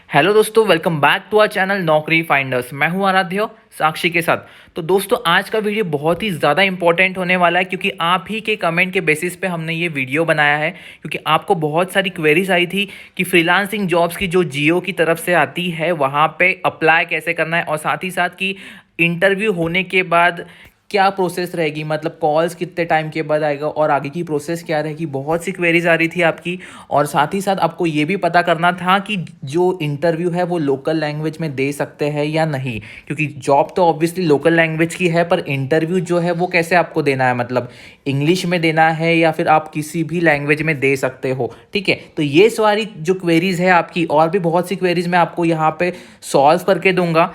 Hello दोस्तों, welcome back to our channel Naukri Finders. मैं हूं आराध्य साक्षी के साथ। तो दोस्तों, आज का वीडियो बहुत ही ज़्यादा इंपॉर्टेंट होने वाला है क्योंकि आप ही के कमेंट के बेसिस पे हमने ये वीडियो बनाया है। क्योंकि आपको बहुत सारी क्वेरीज आई थी कि फ्रीलांसिंग जॉब्स की जो जियो की तरफ से आती है वहाँ पे अप्लाई कैसे करना है, और साथ ही साथ कि इंटरव्यू होने के बाद क्या प्रोसेस रहेगी, मतलब कॉल्स कितने टाइम के बाद आएगा और आगे की प्रोसेस क्या रहेगी। बहुत सी क्वेरीज आ रही थी आपकी। और साथ ही साथ आपको ये भी पता करना था कि जो इंटरव्यू है वो लोकल लैंग्वेज में दे सकते हैं या नहीं, क्योंकि जॉब तो ऑब्वियसली लोकल लैंग्वेज की है, पर इंटरव्यू जो है वो कैसे आपको देना है, मतलब इंग्लिश में देना है या फिर आप किसी भी लैंग्वेज में दे सकते हो। ठीक है, तो ये सारी जो क्वेरीज है आपकी, और भी बहुत सी क्वेरीज मैं आपको यहाँ पे सॉल्व करके दूंगा।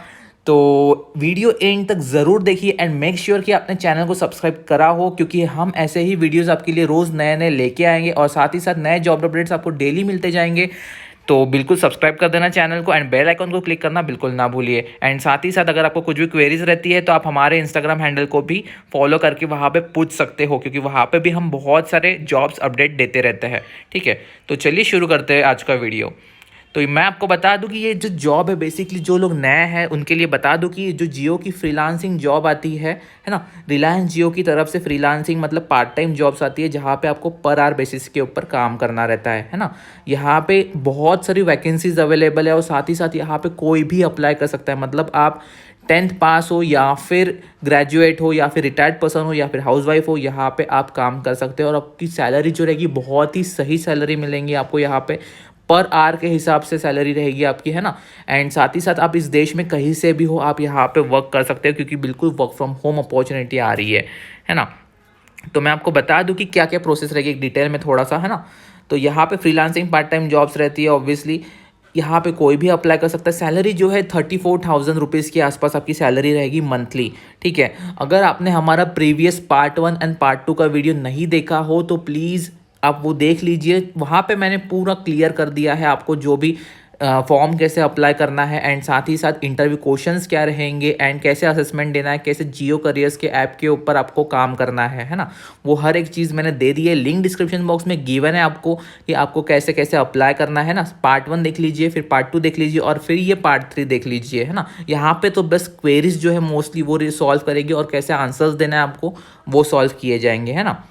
तो वीडियो एंड तक ज़रूर देखिए एंड मेक श्योर कि आपने चैनल को सब्सक्राइब करा हो, क्योंकि हम ऐसे ही वीडियोस आपके लिए रोज़ नए नए लेके आएंगे और साथ ही साथ नए जॉब अपडेट्स आपको डेली मिलते जाएंगे। तो बिल्कुल सब्सक्राइब कर देना चैनल को एंड बेल आइकन को क्लिक करना बिल्कुल ना भूलिए। एंड साथ ही साथ अगर आपको कुछ भी क्वेरीज रहती है तो आप हमारे इंस्टाग्राम हैंडल को भी फॉलो करके वहाँ पे पूछ सकते हो, क्योंकि वहाँ पे भी हम बहुत सारे जॉब्स अपडेट देते रहते हैं। ठीक है, तो चलिए शुरू करते हैं आज का वीडियो। तो मैं आपको बता दूं कि ये जो जॉब है, बेसिकली जो लोग नए हैं उनके लिए बता दूं कि जो जियो की फ्रीलांसिंग जॉब आती है ना, रिलायंस जियो की तरफ से फ्रीलांसिंग मतलब पार्ट टाइम जॉब्स आती है, जहाँ पे आपको पर आवर बेसिस के ऊपर काम करना रहता है ना। यहाँ पे बहुत सारी वैकेंसीज अवेलेबल है और साथ ही साथ यहाँ पे कोई भी अप्लाई कर सकता है। मतलब आप 10th पास हो या फिर ग्रेजुएट हो या फिर रिटायर्ड पर्सन हो या फिर हाउसवाइफ हो, यहाँ पे आप काम कर सकते हो। और आपकी सैलरी जो रहेगी बहुत ही सही सैलरी मिलेंगी आपको। यहाँ पे पर आवर के हिसाब से सैलरी रहेगी आपकी, है ना। एंड साथ ही साथ आप इस देश में कहीं से भी हो, आप यहाँ पे वर्क कर सकते हो, क्योंकि बिल्कुल वर्क फ्रॉम होम अपॉर्चुनिटी आ रही है ना। तो मैं आपको बता दूं कि क्या क्या प्रोसेस रहेगी एक डिटेल में थोड़ा सा, है ना। तो यहाँ पे फ्रीलांसिंग पार्ट टाइम जॉब्स रहती है ऑब्वियसली। यहाँ पे कोई भी अप्लाई कर सकता है। सैलरी जो है 34,000 रुपीज़ के आसपास आपकी सैलरी रहेगी मंथली। ठीक है, अगर आपने हमारा प्रीवियस पार्ट 1 एंड पार्ट 2 का वीडियो नहीं देखा हो तो प्लीज़ आप वो देख लीजिए। वहाँ पे मैंने पूरा क्लियर कर दिया है आपको, जो भी फॉर्म कैसे अप्लाई करना है एंड साथ ही साथ इंटरव्यू क्वेश्चंस क्या रहेंगे एंड कैसे असेसमेंट देना है, कैसे जियो करियर्स के ऐप के ऊपर आपको काम करना है ना। वो हर एक चीज़ मैंने दे दी है। लिंक डिस्क्रिप्शन बॉक्स में गिवन है आपको कि आपको कैसे कैसे अप्लाई करना है ना। पार्ट 1 देख लीजिए, फिर पार्ट 2 देख लीजिए और फिर ये पार्ट 3 देख लीजिए, है ना। यहाँ पे तो बस क्वेरीज जो है मोस्टली वो सॉल्व करेगी और कैसे आंसर्स देना है आपको वो सॉल्व किए जाएंगे, है ना।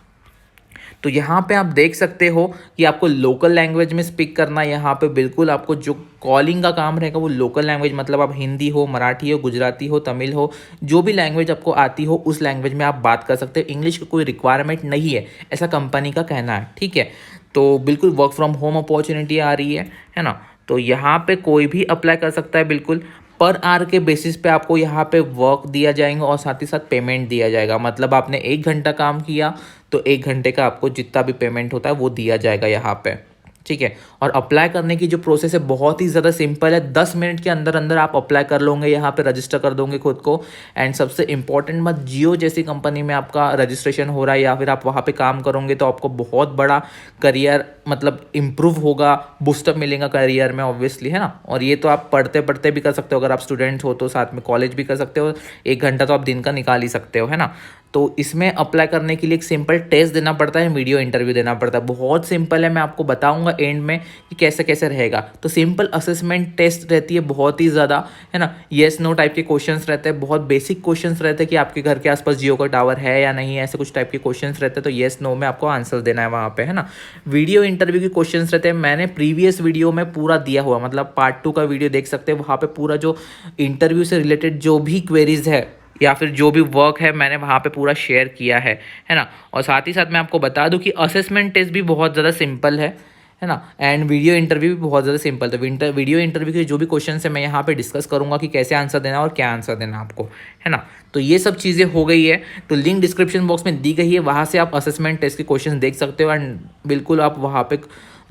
तो यहाँ पे आप देख सकते हो कि आपको लोकल लैंग्वेज में स्पीक करना है। यहाँ पे बिल्कुल आपको जो कॉलिंग का काम रहेगा वो लोकल लैंग्वेज, मतलब आप हिंदी हो, मराठी हो, गुजराती हो, तमिल हो, जो भी लैंग्वेज आपको आती हो उस लैंग्वेज में आप बात कर सकते हो। इंग्लिश का कोई रिक्वायरमेंट नहीं है, ऐसा कंपनी का कहना है। ठीक है, तो बिल्कुल वर्क फ्रॉम होम अपॉर्चुनिटी आ रही है ना। तो यहाँ पे कोई भी अप्लाई कर सकता है। बिल्कुल पर आवर के बेसिस पे आपको यहाँ पे वर्क दिया जाएगा और साथ ही साथ पेमेंट दिया जाएगा। मतलब आपने 1 घंटा काम किया तो 1 घंटे का आपको जितना भी पेमेंट होता है वो दिया जाएगा यहाँ पे। ठीक है, और अप्लाई करने की जो प्रोसेस है बहुत ही ज़्यादा सिंपल है। 10 मिनट के अंदर अंदर आप अप्लाई कर लोगे, यहाँ पे रजिस्टर कर दोगे खुद को। एंड सबसे इंपॉर्टेंट बात, जियो जैसी कंपनी में आपका रजिस्ट्रेशन हो रहा है या फिर आप वहाँ पे काम करोगे तो आपको बहुत बड़ा करियर मतलब इम्प्रूव होगा, बूस्टअप मिलेगा करियर में ऑब्वियसली, है ना। और ये तो आप पढ़ते पढ़ते भी कर सकते हो। अगर आप स्टूडेंट हो तो साथ में कॉलेज भी कर सकते हो। 1 घंटा तो आप दिन का निकाल ही सकते हो, है ना। तो इसमें अप्लाई करने के लिए एक सिंपल टेस्ट देना पड़ता है, वीडियो इंटरव्यू देना पड़ता है। बहुत सिंपल है, मैं आपको बताऊंगा एंड में कि कैसे कैसे रहेगा। तो सिंपल असेसमेंट टेस्ट रहती है बहुत ही ज़्यादा, है ना। येस नो टाइप के क्वेश्चंस रहते हैं, बहुत बेसिक क्वेश्चंस रहते हैं कि आपके घर के आसपास जियो का टावर है या नहीं है, ऐसे कुछ टाइप के क्वेश्चंस रहते हैं। तो येस नो में आपको आंसर देना है वहाँ पे, है ना। वीडियो इंटरव्यू के क्वेश्चंस रहते हैं, मैंने प्रीवियस वीडियो में पूरा दिया हुआ, मतलब पार्ट 2 का वीडियो देख सकते हैं। वहाँ पे पूरा जो इंटरव्यू से रिलेटेड जो भी क्वेरीज है या फिर जो भी वर्क है मैंने वहाँ पे पूरा शेयर किया है ना। और साथ ही साथ मैं आपको बता दूं कि असेसमेंट टेस्ट भी बहुत ज़्यादा सिंपल है ना। एंड वीडियो इंटरव्यू भी बहुत ज़्यादा सिंपल। तो वीडियो इंटरव्यू के जो भी क्वेश्चन है मैं यहाँ पे डिस्कस करूँगा कि कैसे आंसर देना और क्या आंसर देना आपको, है ना। तो ये सब चीज़ें हो गई है। तो लिंक डिस्क्रिप्शन बॉक्स में दी गई है, वहाँ से आप असेसमेंट टेस्ट के क्वेश्चन देख सकते हो। एंड बिल्कुल आप वहाँ पे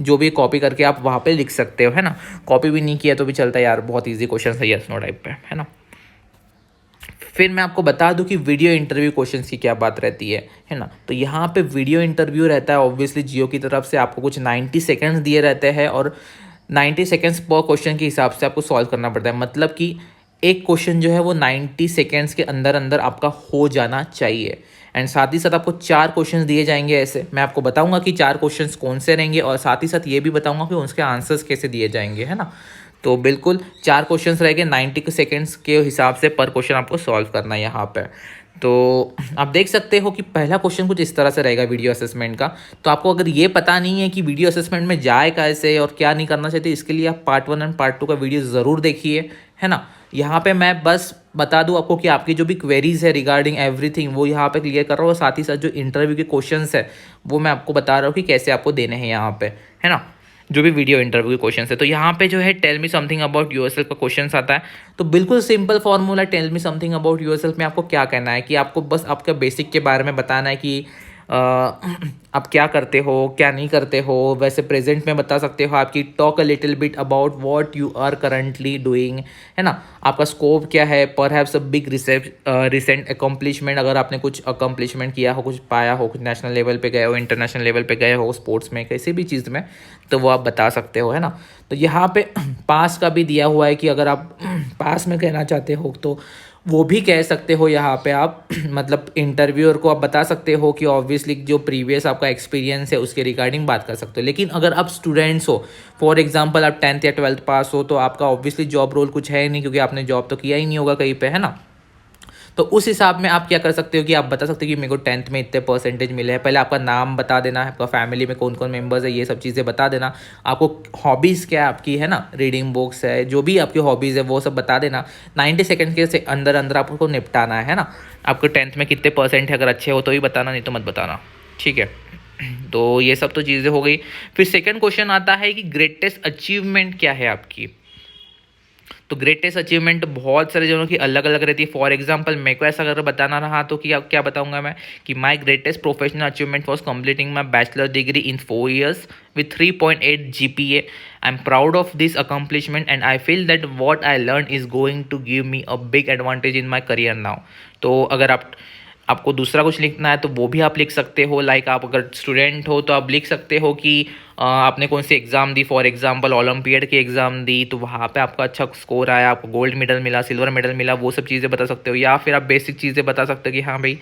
जो भी कॉपी करके आप वहाँ पे लिख सकते हो, है ना। कॉपी भी नहीं किया तो भी चलता है यार, बहुत ईजी क्वेश्चन है यस नो टाइप पे, है ना। फिर मैं आपको बता दूं कि वीडियो इंटरव्यू क्वेश्चंस की क्या बात रहती है ना। तो यहाँ पे वीडियो इंटरव्यू रहता है ऑब्वियसली जियो की तरफ से। आपको कुछ 90 सेकंड्स दिए रहते हैं और 90 सेकंड्स पर क्वेश्चन के हिसाब से आपको सॉल्व करना पड़ता है। मतलब कि एक क्वेश्चन जो है वो 90 सेकेंड्स के अंदर अंदर आपका हो जाना चाहिए। एंड साथ ही साथ आपको 4 क्वेश्चंस दिए जाएंगे। ऐसे मैं आपको बताऊंगा कि 4 क्वेश्चंस कौन से रहेंगे और साथ ही साथ ये भी बताऊंगा कि उसके आंसर्स कैसे दिए जाएंगे, है ना। तो बिल्कुल 4 क्वेश्चंस रहेंगे, 90 सेकेंड्स के हिसाब से पर क्वेश्चन आपको सॉल्व करना है यहाँ पे। तो आप देख सकते हो कि पहला क्वेश्चन कुछ इस तरह से रहेगा वीडियो असेसमेंट का। तो आपको अगर ये पता नहीं है कि वीडियो असेसमेंट में जाए कैसे और क्या नहीं करना चाहिए, इसके लिए आप पार्ट 1 एंड पार्ट 2 का वीडियो ज़रूर देखिए, है ना। यहाँ पे मैं बस बता दूँ आपको कि आपकी जो भी क्वेरीज है रिगार्डिंग एवरीथिंग वो यहाँ पे क्लियर कर रहा हूँ, और साथ ही साथ जो इंटरव्यू के क्वेश्चंस है वो मैं आपको बता रहा हूँ कि कैसे आपको देने हैं यहाँ पे, है ना, जो भी वीडियो इंटरव्यू के क्वेश्चन है। तो यहाँ पे जो है tell me something about yourself का क्वेश्चन आता है। तो बिल्कुल simple formula, tell me something about yourself में आपको क्या कहना है कि आपको बस आपका बेसिक के बारे में बताना है कि आप क्या करते हो, क्या नहीं करते हो। वैसे प्रेजेंट में बता सकते हो आपकी talk a little bit about what you are currently doing, है ना, आपका स्कोप क्या है, perhaps a big recent accomplishment, अगर आपने कुछ अकम्पलिशमेंट किया हो, कुछ पाया हो, कुछ नेशनल लेवल पे गए हो, इंटरनेशनल लेवल पे गए हो, स्पोर्ट्स में किसी भी चीज़ में, तो वो आप बता सकते हो, है ना। तो यहाँ पे पास का भी दिया हुआ है कि अगर आप पास में कहना चाहते हो तो वो भी कह सकते हो यहाँ पे आप मतलब इंटरव्यूअर को आप बता सकते हो कि ऑब्वियसली जो प्रीवियस आपका एक्सपीरियंस है उसके रिगार्डिंग बात कर सकते हो। लेकिन अगर आप स्टूडेंट्स हो, फॉर एग्जांपल आप 10th या 12th पास हो, तो आपका ऑब्वियसली जॉब रोल कुछ है ही नहीं, क्योंकि आपने जॉब तो किया ही नहीं होगा कहीं पे, है ना। तो उस हिसाब में आप क्या कर सकते हो कि आप बता सकते हो कि मेरे को 10th में इतने परसेंटेज मिले हैं। पहले आपका नाम बता देना है, आपका फैमिली में कौन कौन मेंबर्स है, ये सब चीज़ें बता देना। आपको हॉबीज़ क्या है आपकी, है ना, रीडिंग बुक्स है, जो भी आपकी हॉबीज़ है वो सब बता देना। 90 सेकेंड के से अंदर अंदर आपको निपटाना है ना। आपको 10th में कितने परसेंट है, अगर अच्छे हो तो ही बताना, नहीं तो मत बताना, ठीक है। तो ये सब तो चीज़ें हो गई। फिर सेकंड क्वेश्चन आता है कि ग्रेटेस्ट अचीवमेंट क्या है आपकी। तो ग्रेटेस्ट अचीवमेंट बहुत सारे जनों की अलग अलग रहती है। फॉर एग्जांपल मेरे को ऐसा अगर बताना रहा तो कि क्या बताऊंगा मैं कि my greatest professional achievement was completing my bachelor degree in 4 years with 3.8 GPA. I'm proud of this accomplishment and I feel that what I learned is going to give me a big advantage in my career now. तो अगर आपको दूसरा कुछ लिखना है तो वो भी आप लिख सकते हो। लाइक आप अगर स्टूडेंट हो तो आप लिख सकते हो कि आपने कौन सी एग्ज़ाम दी, फॉर एग्जांपल ओलंपियाड की एग्ज़ाम दी तो वहाँ पे आपका अच्छा स्कोर आया, आपको गोल्ड मेडल मिला, सिल्वर मेडल मिला, वो सब चीज़ें बता सकते हो। या फिर आप बेसिक चीज़ें बता सकते हो कि हाँ भाई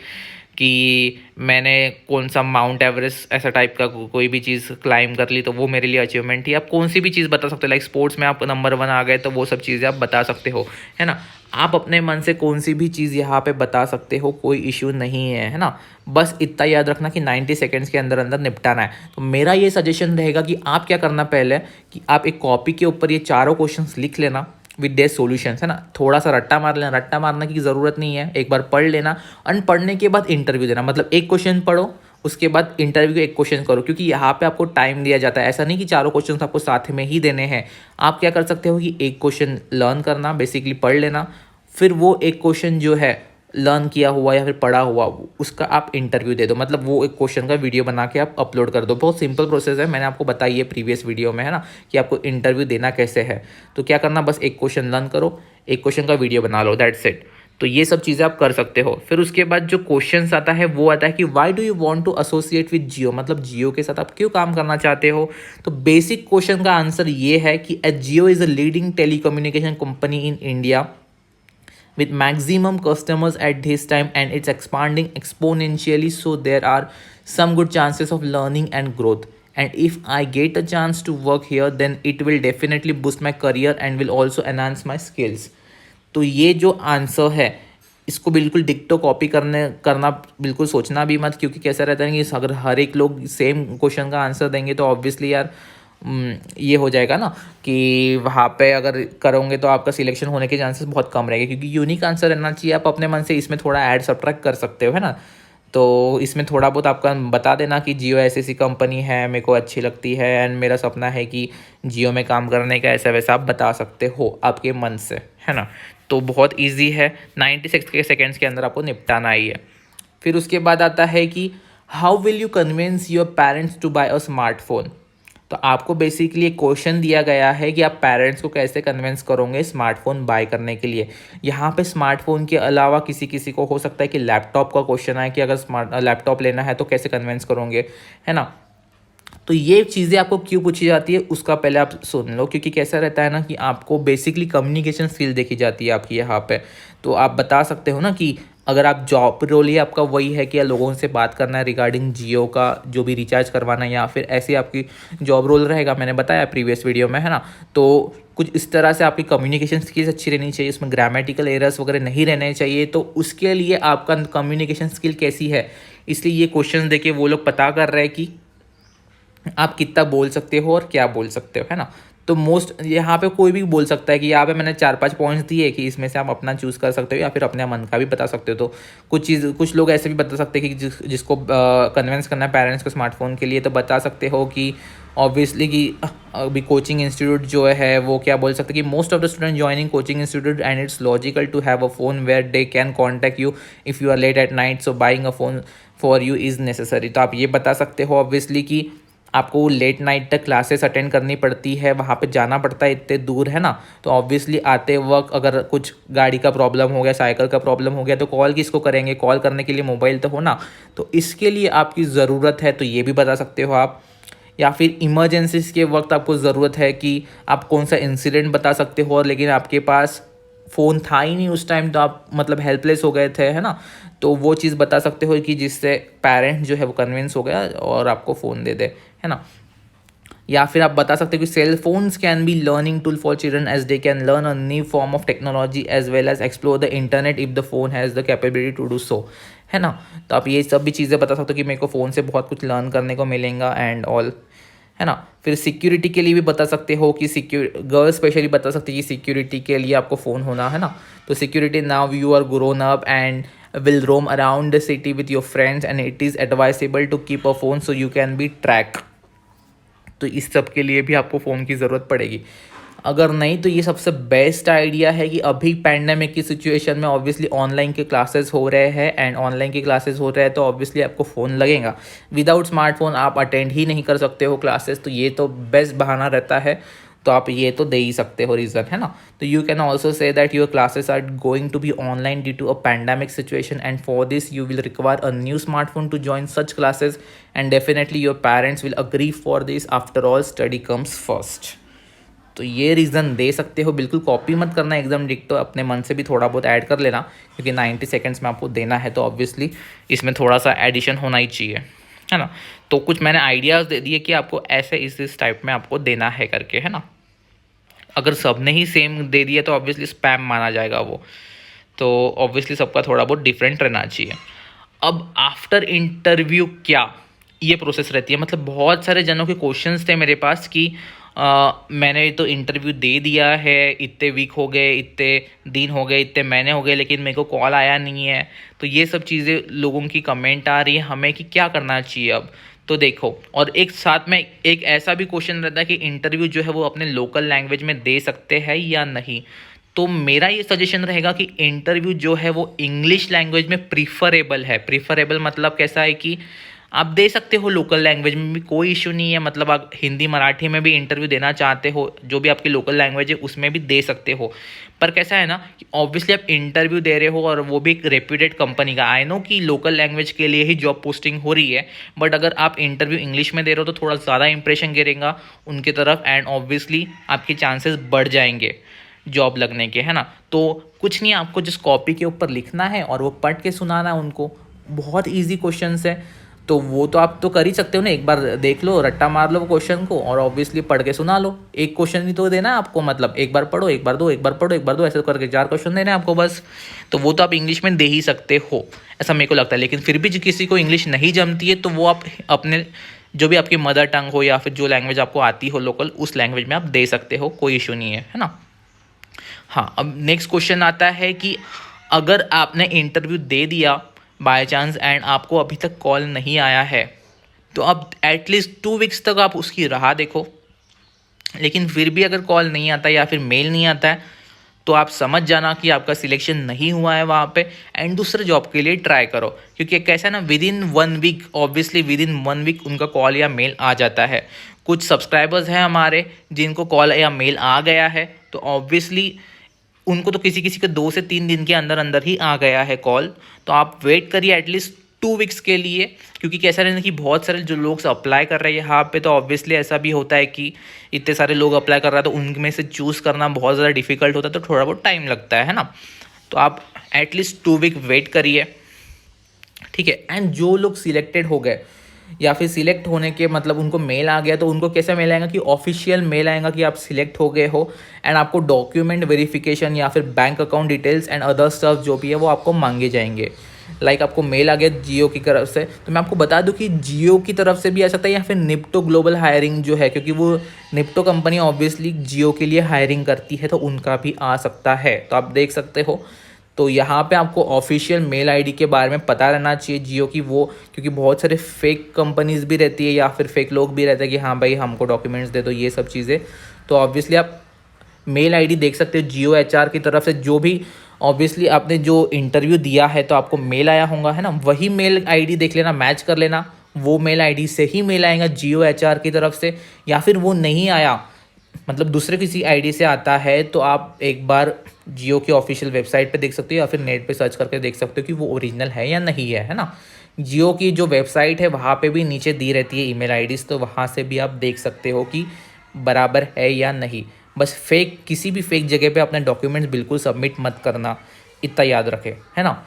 कि मैंने कौन सा माउंट एवरेस्ट ऐसा टाइप का कोई भी चीज़ क्लाइम कर ली तो वो मेरे लिए अचीवमेंट थी। आप कौन सी भी चीज़ बता सकते हो। लाइक स्पोर्ट्स में आप नंबर 1 आ गए तो वो सब चीज़ें आप बता सकते हो, है ना। आप अपने मन से कौन सी भी चीज़ यहाँ पे बता सकते हो, कोई इशू नहीं है ना। बस इतना याद रखना कि 90 सेकेंड्स के अंदर अंदर निपटाना है। तो मेरा ये सजेशन रहेगा कि आप क्या करना, पहले कि आप एक कॉपी के ऊपर ये चारों क्वेश्चंस लिख लेना विद देयर सॉल्यूशंस, है ना। थोड़ा सा रट्टा मार लेना, रट्टा मारने की ज़रूरत नहीं है, एक बार पढ़ लेना और पढ़ने के बाद इंटरव्यू देना। मतलब एक क्वेश्चन पढ़ो, उसके बाद इंटरव्यू के एक क्वेश्चन करो, क्योंकि यहाँ पे आपको टाइम दिया जाता है। ऐसा नहीं कि चारों क्वेश्चन आपको साथ में ही देने हैं। आप क्या कर सकते हो कि एक क्वेश्चन लर्न करना, बेसिकली पढ़ लेना, फिर वो एक क्वेश्चन जो है लर्न किया हुआ या फिर पढ़ा हुआ उसका आप इंटरव्यू दे दो। मतलब वो एक क्वेश्चन का वीडियो बना के आप अपलोड कर दो। बहुत सिंपल प्रोसेस है, मैंने आपको बताई है प्रीवियस वीडियो में, है ना, कि आपको इंटरव्यू देना कैसे है। तो क्या करना, बस एक क्वेश्चन लर्न करो, एक क्वेश्चन का वीडियो बना लो, दैट्स इट। तो ये सब चीज़ें आप कर सकते हो। फिर उसके बाद जो क्वेश्चन आता है वो आता है कि why do you want to associate with Jio, मतलब जियो के साथ आप क्यों काम करना चाहते हो। तो बेसिक क्वेश्चन का आंसर ये है कि Jio is a leading telecommunication company in India with maximum customers at this time and it's expanding exponentially, so there are some good chances of learning and growth, and if I get a chance to work here then it will definitely boost my career and will also enhance my skills. तो ये जो answer है इसको बिल्कुल डिक्टो copy करना बिल्कुल सोचना भी मत, क्योंकि कैसा रहता है कि अगर हर एक लोग सेम क्वेश्चन का आंसर देंगे तो ऑब्वियसली यार ये हो जाएगा ना कि वहाँ पे अगर करोगे तो आपका सिलेक्शन होने के चांसेस बहुत कम रहेंगे, क्योंकि यूनिक आंसर रहना चाहिए। आप अपने मन से इसमें थोड़ा ऐड सब्ट्रैक्ट कर सकते हो, है ना। तो इसमें थोड़ा बहुत आपका बता देना कि जियो ऐसी कंपनी है, मेरे को अच्छी लगती है एंड मेरा सपना है कि जियो में काम करने का, ऐसा वैसा आप बता सकते हो आपके मन से, है ना। तो बहुत ईजी है, 96 सेकेंड्स के अंदर आपको निपटाना ही है। फिर उसके बाद आता है कि how will you convince your parents to buy a smartphone. तो आपको बेसिकली एक क्वेश्चन दिया गया है कि आप पेरेंट्स को कैसे कन्विंस करोगे स्मार्टफोन बाय करने के लिए। यहाँ पे स्मार्टफोन के अलावा किसी किसी को हो सकता है कि लैपटॉप का क्वेश्चन आए कि अगर लैपटॉप लेना है तो कैसे कन्विंस करोगे, है ना। तो ये चीज़ें आपको क्यों पूछी जाती है उसका पहले आप सुन लो, क्योंकि कैसा रहता है ना कि आपको बेसिकली कम्युनिकेशन स्किल देखी जाती है आपकी यहाँ पे। तो आप बता सकते हो ना कि अगर आप जॉब रोल ही आपका वही है कि या लोगों से बात करना है रिगार्डिंग जियो का जो भी रिचार्ज करवाना है, या फिर ऐसी आपकी जॉब रोल रहेगा, मैंने बताया प्रीवियस वीडियो में, है ना। तो कुछ इस तरह से आपकी कम्युनिकेशन स्किल्स अच्छी रहनी चाहिए, उसमें ग्रामेटिकल एरर्स वगैरह नहीं रहने चाहिए। तो उसके लिए आपका कम्युनिकेशन स्किल कैसी है, इसलिए ये क्वेश्चन देके वो लोग पता कर रहे हैं कि आप कितना बोल सकते हो और क्या बोल सकते हो, है ना। तो मोस्ट यहाँ पे कोई भी बोल सकता है कि यहाँ पे मैंने 4-5 पॉइंट्स दिए कि इसमें से आप अपना चूज़ कर सकते हो या फिर अपने मन का भी बता सकते हो। तो कुछ लोग ऐसे भी बता सकते हैं कि जिसको कन्विंस करना है पेरेंट्स को स्मार्टफोन के लिए, तो बता सकते हो कि ऑब्वियसली कि अभी कोचिंग इंस्टीट्यूट जो है वो क्या बोल सकते हैं कि most of the student joining coaching institute and it's logical to have a phone where they can contact you if you are late at night, so buying a phone for you is necessary. तो आप ये बता सकते हो obviously कि आपको late night तक classes attend करनी पड़ती है, वहाँ पे जाना पड़ता है इतने दूर, है ना। तो ऑब्वियसली आते वक्त अगर कुछ गाड़ी का प्रॉब्लम हो गया, साइकिल का प्रॉब्लम हो गया, तो कॉल किसको करेंगे, कॉल करने के लिए मोबाइल तो हो ना। तो इसके लिए आपकी ज़रूरत है, तो ये भी बता सकते हो आप। या फिर इमरजेंसीज के वक्त आपको ज़रूरत है कि आप कौन सा इंसिडेंट बता सकते हो, और लेकिन आपके पास फ़ोन था ही नहीं उस टाइम, तो आप मतलब हेल्पलेस हो गए थे, है ना। तो वो चीज़ बता सकते हो कि जिससे पेरेंट जो है वो कन्विंस हो गया और आपको फ़ोन दे दे, है ना। या फिर आप बता सकते हो कि cell phones can be learning tool for children as they can learn a new form of technology as well as explore the internet if the phone has the capability to do so, है ना। तो आप ये सब भी चीज़ें बता सकते हो कि मेरे को फ़ोन से बहुत कुछ लर्न करने को मिलेगा एंड ऑल, है ना। फिर सिक्योरिटी के लिए भी बता सकते हो कि गर्ल्स स्पेशली बता सकते हैं कि सिक्योरिटी के लिए आपको फ़ोन होना, है ना। तो security now you are grown up and will roam around the city with your friends and it is advisable to keep a phone so you can be track। तो इस सब के लिए भी आपको फ़ोन की ज़रूरत पड़ेगी। अगर नहीं तो ये सबसे बेस्ट आइडिया है कि अभी पैंडेमिक की सिचुएशन में ऑब्वियसली ऑनलाइन के क्लासेस हो रहे हैं एंड ऑनलाइन के क्लासेस हो रहे हैं तो ऑब्वियसली आपको फ़ोन लगेगा। विदाउट स्मार्टफोन आप अटेंड ही नहीं कर सकते हो क्लासेस, तो ये तो बेस्ट बहाना रहता है। तो आप ये तो दे ही सकते हो रीज़न, है ना। तो you can also say that your classes are going to be online due to a pandemic situation and for this you will require a new smartphone to join such classes and definitely your parents will agree for this, after all study comes first. तो ये reason दे सकते हो, बिल्कुल copy मत करना exam डिक्टो, अपने मन से भी थोड़ा बहुत ऐड कर लेना क्योंकि 90 सेकेंड्स में आपको देना है, तो ऑब्वियसली इसमें थोड़ा सा एडिशन होना ही चाहिए, है ना। तो कुछ मैंने आइडियाज़ दे दिए कि आपको ऐसे इस टाइप में आपको देना है करके, है ना। अगर सब ने ही सेम दे दिया तो ऑब्वियसली स्पैम माना जाएगा वो, तो ऑब्वियसली सबका थोड़ा बहुत डिफरेंट रहना चाहिए। अब आफ्टर इंटरव्यू क्या ये प्रोसेस रहती है, मतलब बहुत सारे जनों के क्वेश्चंस थे मेरे पास कि मैंने तो इंटरव्यू दे दिया है, इतने वीक हो गए, इतने दिन हो गए, इतने महीने हो गए, लेकिन मेरे को कॉल आया नहीं है। तो ये सब चीज़ें लोगों की कमेंट आ रही है हमें कि क्या करना चाहिए अब। तो देखो, और एक साथ में एक ऐसा भी क्वेश्चन रहता है कि इंटरव्यू जो है वो अपने लोकल लैंग्वेज में दे सकते हैं या नहीं। तो मेरा ये सजेशन रहेगा कि इंटरव्यू जो है वो इंग्लिश लैंग्वेज में प्रीफरेबल है। प्रीफरेबल मतलब कैसा है कि आप दे सकते हो लोकल लैंग्वेज में भी, कोई इशू नहीं है। मतलब आप हिंदी मराठी में भी इंटरव्यू देना चाहते हो, जो भी आपकी लोकल लैंग्वेज है उसमें भी दे सकते हो। पर कैसा है ना कि ऑब्वियसली आप इंटरव्यू दे रहे हो और वो भी एक रेप्यूटेड कंपनी का। आई नो कि लोकल लैंग्वेज के लिए ही जॉब पोस्टिंग हो रही है, बट अगर आप इंटरव्यू इंग्लिश में दे रहे हो तो थोड़ा ज़्यादा इंप्रेशन गिरेगा उनकी तरफ एंड ऑब्वियसली आपके चांसेस बढ़ जाएंगे जॉब लगने के, है ना। तो कुछ नहीं, आपको जिस कॉपी के ऊपर लिखना है और वो पढ़ के सुनाना है उनको। बहुत ईजी क्वेश्चंस है, तो वो तो आप तो कर ही सकते हो ना। एक बार देख लो, रट्टा मार लो क्वेश्चन को और ऑब्वियसली पढ़ के सुना लो। एक क्वेश्चन ही तो देना है आपको, मतलब एक बार पढ़ो, एक बार दो, एक बार पढ़ो, एक बार दो, ऐसे करके 4 क्वेश्चन देने हैं आपको बस। तो वो तो आप इंग्लिश में दे ही सकते हो, ऐसा मेरे को लगता है। लेकिन फिर भी किसी को इंग्लिश नहीं जमती है तो वो आप अपने जो भी आपकी मदर टंग हो या फिर जो लैंग्वेज आपको आती हो लोकल, उस लैंग्वेज में आप दे सकते हो, कोई इशू नहीं है ना। हाँ, अब नेक्स्ट क्वेश्चन आता है कि अगर आपने इंटरव्यू दे दिया बाय चांस एंड आपको अभी तक कॉल नहीं आया है, तो आप एटलीस्ट 2 वीक्स तक आप उसकी राह देखो। लेकिन फिर भी अगर कॉल नहीं आता या फिर मेल नहीं आता है तो आप समझ जाना कि आपका सिलेक्शन नहीं हुआ है वहाँ पे एंड दूसरे जॉब के लिए ट्राई करो। क्योंकि कैसा है ना, within 1 week, obviously within 1 week उनका कॉल या मेल आ जाता है। कुछ सब्सक्राइबर्स हैं हमारे जिनको कॉल या मेल आ गया है, तो ऑब्वियसली उनको तो किसी किसी के 2 से 3 दिन के अंदर अंदर ही आ गया है कॉल। तो आप वेट करिए एटलीस्ट 2 वीक्स के लिए, क्योंकि कैसा रहना कि बहुत सारे जो लोग अप्लाई कर रहे हैं यहाँ पे, तो ऑब्वियसली ऐसा भी होता है कि इतने सारे लोग अप्लाई कर रहे हैं तो उनमें से चूज़ करना बहुत ज़्यादा डिफिकल्ट होता है, तो थोड़ा बहुत टाइम लगता है ना। तो आप एटलीस्ट 2 वीक वेट करिए, ठीक है। एंड जो लोग सिलेक्टेड हो गए या फिर सिलेक्ट होने के मतलब उनको मेल आ गया, तो उनको कैसा मेल आएगा कि ऑफिशियल मेल आएगा कि आप सिलेक्ट हो गए हो, एंड आपको डॉक्यूमेंट वेरिफिकेशन या फिर bank account details and other stuff जो भी है वो आपको मांगे जाएंगे। लाइक आपको मेल आ गया जियो की तरफ से, तो मैं आपको बता दूं कि जियो की तरफ से भी आ सकता है या फिर निप्टो ग्लोबल हायरिंग जो है, क्योंकि वो निप्टो कंपनी ऑब्वियसली जियो के लिए हायरिंग करती है, तो उनका भी आ सकता है, तो आप देख सकते हो। तो यहाँ पे आपको ऑफिशियल मेल आईडी के बारे में पता रहना चाहिए जियो की, वो क्योंकि बहुत सारे फेक कंपनीज भी रहती है या फिर फेक लोग भी रहते हैं कि हाँ भाई हमको डॉक्यूमेंट्स दे दो, ये सब चीज़ें। तो ऑब्वियसली आप मेल आईडी देख सकते हो जियो एचआर की तरफ से, जो भी ऑब्वियसली आपने जो इंटरव्यू दिया है तो आपको मेल आया होगा, है ना, वही मेल आईडी देख लेना, मैच कर लेना, वो मेल आईडी से ही मेल आएगा जियो एचआर की तरफ से। या फिर वो नहीं आया, मतलब दूसरे किसी आईडी से आता है, तो आप एक बार जियो की ऑफिशियल वेबसाइट पे देख सकते हो या फिर नेट पे सर्च करके देख सकते हो कि वो ओरिजिनल है या नहीं है ना। जियो की जो वेबसाइट है वहाँ पे भी नीचे दी रहती है ईमेल आईडीज़, तो वहाँ से भी आप देख सकते हो कि बराबर है या नहीं। बस फेक किसी भी फेक जगह पे अपने डॉक्यूमेंट्स बिल्कुल सबमिट मत करना, इतना याद रखें, है ना।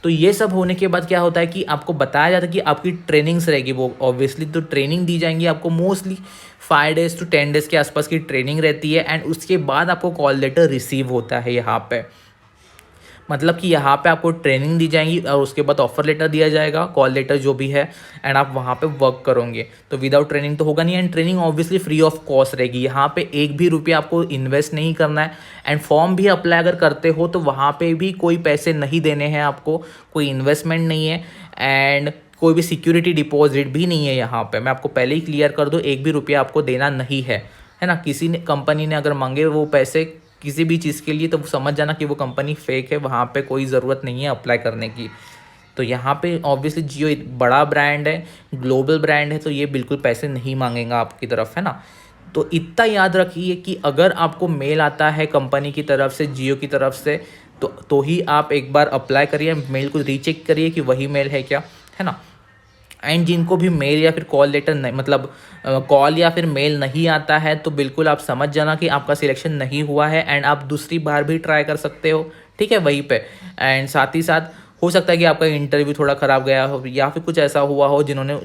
तो ये सब होने के बाद क्या होता है कि आपको बताया जाता है कि आपकी ट्रेनिंग्स रहेगी, वो ऑब्वियसली तो ट्रेनिंग दी जाएंगी आपको, मोस्टली 5 डेज़ to 10 डेज़ के आसपास की ट्रेनिंग रहती है, एंड उसके बाद आपको कॉल लेटर रिसीव होता है यहाँ पे। मतलब कि यहाँ पे आपको ट्रेनिंग दी जाएगी और उसके बाद ऑफर लेटर दिया जाएगा, कॉल लेटर जो भी है, एंड आप वहाँ पे वर्क करोगे। तो विदाउट ट्रेनिंग तो होगा नहीं, and training obviously free of cost रहेगी, यहाँ पे एक भी रुपया आपको इन्वेस्ट नहीं करना है। एंड फॉर्म भी अप्लाई अगर करते हो तो वहाँ पे भी कोई पैसे नहीं देने हैं आपको, कोई इन्वेस्टमेंट नहीं है, एंड कोई भी सिक्योरिटी डिपॉजिट भी नहीं है यहाँ पे। मैं आपको पहले ही क्लियर कर दूँ, एक भी रुपया आपको देना नहीं है ना। किसी ने कंपनी ने अगर मांगे वो पैसे किसी भी चीज़ के लिए, तो समझ जाना कि वो कंपनी फेक है, वहाँ पे कोई ज़रूरत नहीं है अप्लाई करने की। तो यहाँ पे ऑब्वियसली जियो एक बड़ा ब्रांड है, ग्लोबल ब्रांड है, तो ये बिल्कुल पैसे नहीं मांगेगा आपकी तरफ, है ना। तो इतना याद रखिए कि अगर आपको मेल आता है कंपनी की तरफ से, जियो की तरफ से, तो ही आप एक बार अप्लाई करिए, मेल को रीचेक करिए कि वही मेल है क्या, है ना। एंड जिनको भी मेल या फिर कॉल लेटर नहीं, मतलब कॉल या फिर मेल नहीं आता है, तो बिल्कुल आप समझ जाना कि आपका सिलेक्शन नहीं हुआ है, एंड आप दूसरी बार भी ट्राई कर सकते हो, ठीक है, वहीं पे। एंड साथ ही साथ हो सकता है कि आपका इंटरव्यू थोड़ा ख़राब गया हो या फिर कुछ ऐसा हुआ हो जिन्होंने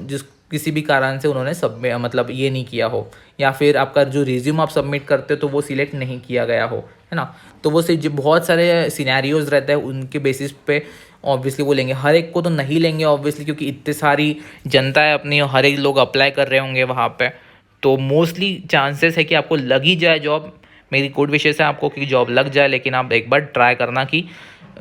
किसी भी कारण से उन्होंने मतलब ये नहीं किया हो, या फिर आपका जो रिज्यूम आप सबमिट करते हो तो वो सिलेक्ट नहीं किया गया हो, है ना। तो वो बहुत सारे सिनेरियोज रहते हैं, उनके बेसिस पे ऑब्वियसली वो लेंगे, हर एक को तो नहीं लेंगे ऑब्वियसली, क्योंकि इतनी सारी जनता है अपनी, हर एक लोग अप्लाई कर रहे होंगे वहाँ पे। तो मोस्टली चांसेस है कि आपको लग ही जाए जॉब। मेरी गुड विशेस है आपको कि जॉब लग जाए, लेकिन आप एक बार ट्राई करना कि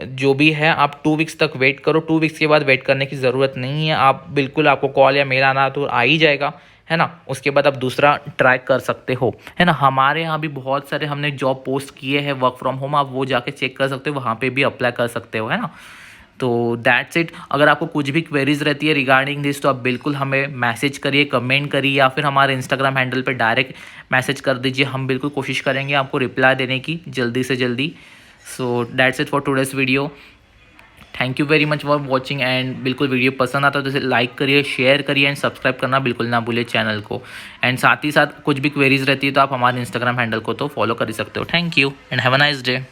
जो भी है आप 2 वीक्स तक वेट करो। 2 वीक्स के बाद वेट करने की ज़रूरत नहीं है, आप बिल्कुल, आपको कॉल या मेल आना तो आ ही जाएगा, है ना। उसके बाद आप दूसरा ट्राई कर सकते हो, है ना। हमारे यहाँ भी बहुत सारे हमने जॉब पोस्ट किए हैं वर्क फ्रॉम होम, आप वो जाके चेक कर सकते हो, वहाँ पे भी अप्लाई कर सकते हो, है ना। तो दैट्स इट। अगर आपको कुछ भी क्वेरीज रहती है रिगार्डिंग दिस, तो आप बिल्कुल हमें मैसेज करिए, कमेंट करिए, या फिर हमारे इंस्टाग्राम हैंडल पे डायरेक्ट मैसेज कर दीजिए, हम बिल्कुल कोशिश करेंगे आपको रिप्लाई देने की जल्दी से जल्दी। So that's it for today's video. Thank you very much for watching, and बिल्कुल वीडियो पसंद आता है तो इसे लाइक करिए, शेयर करिए, एंड सब्सक्राइब करना बिल्कुल ना भूलिए चैनल को। एंड साथ ही साथ कुछ भी क्वेरीज रहती है तो आप हमारे इंस्टाग्राम हैंडल को तो फॉलो कर ही सकते हो। Thank you and have a nice day.